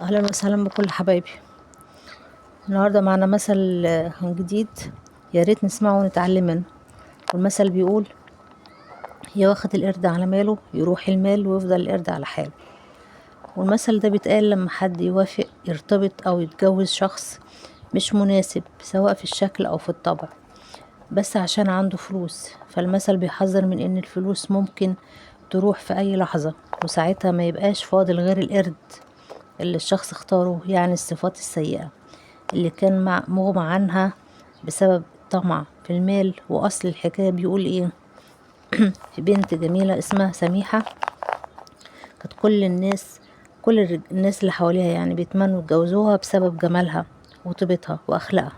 اهلا وسهلا بكل حبايبي. النهارده معنا مثل جديد، يا ريت نسمعه ونتعلم منه. والمثل بيقول: يا واخد القرد على ماله يروح المال ويفضل القرد على حاله. والمثل ده بيتقال لما حد يوافق يرتبط او يتجوز شخص مش مناسب، سواء في الشكل او في الطبع، بس عشان عنده فلوس. فالمثل بيحذر من ان الفلوس ممكن تروح في اي لحظة، وساعتها ما يبقاش فاضل غير القرد اللي الشخص اختاره، يعني الصفات السيئة اللي كان مغمى عنها بسبب الطمع في المال. وأصل الحكاية بيقول ايه: في بنت جميلة اسمها سميحة، كانت كل الناس اللي حواليها يعني بيتمنوا يتجوزوها بسبب جمالها وطيبتها وأخلاقها،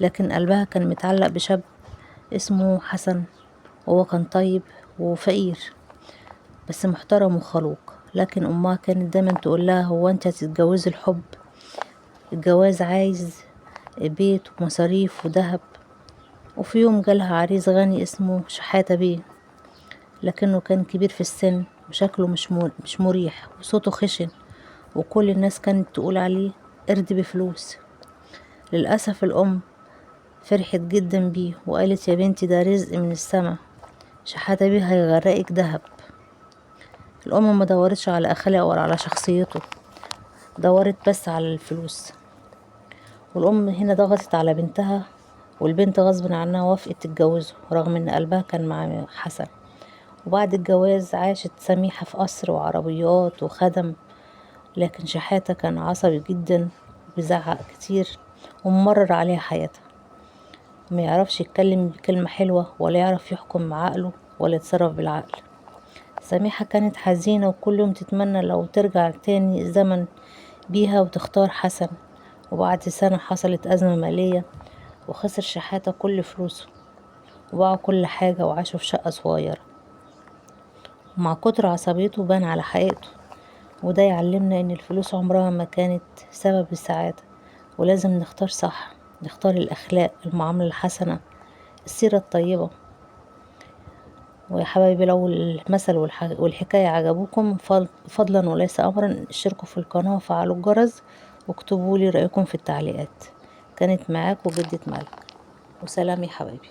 لكن قلبها كان متعلق بشاب اسمه حسن، وهو كان طيب وفقير بس محترم وخلوق. لكن أمها كانت دايما تقول لها: هو انت هتتجوزي الحب؟ الجواز عايز بيت ومصاريف وذهب. وفي يوم جالها عريس غني اسمه شحاتة بيه، لكنه كان كبير في السن وشكله مش مريح وصوته خشن، وكل الناس كانت تقول عليه قرد بفلوس. للأسف الأم فرحت جدا بيه وقالت: يا بنتي ده رزق من السما، شحاتة بيه هيغرقك دهب. الأم ما دورتش على أخلاقه ولا على شخصيته، دورت بس على الفلوس. والأم هنا ضغطت على بنتها، والبنت غصب عنها وافقت تتجوزه رغم ان قلبها كان مع حسن. وبعد الجواز عاشت سميحة في قصر وعربيات وخدم، لكن شحاتة كان عصبي جدا وبيزعق كتير وممرر عليها حياتها، ما يعرفش يتكلم بكلمة حلوة ولا يعرف يحكم عقله ولا يتصرف بالعقل. سميحة كانت حزينة وكل يوم تتمنى لو ترجع تاني الزمن بيها وتختار حسن. وبعد سنة حصلت أزمة مالية وخسر شحاتة كل فلوسه وباعوا كل حاجة وعاشوا في شقة صغيرة. ومع كتر عصبيته بان على حقيقته، وده يعلمنا ان الفلوس عمرها ما كانت سبب السعادة، ولازم نختار صح، نختار الأخلاق، المعاملة الحسنة، السيرة الطيبة. ويا حبايبي، لو المثل والحكاية عجبوكم فضلا وليس أمرا، اشتركوا في القناة وفعلوا الجرس واكتبوا لي رأيكم في التعليقات. كانت معاكم جدة ملك، وسلام يا حبايبي.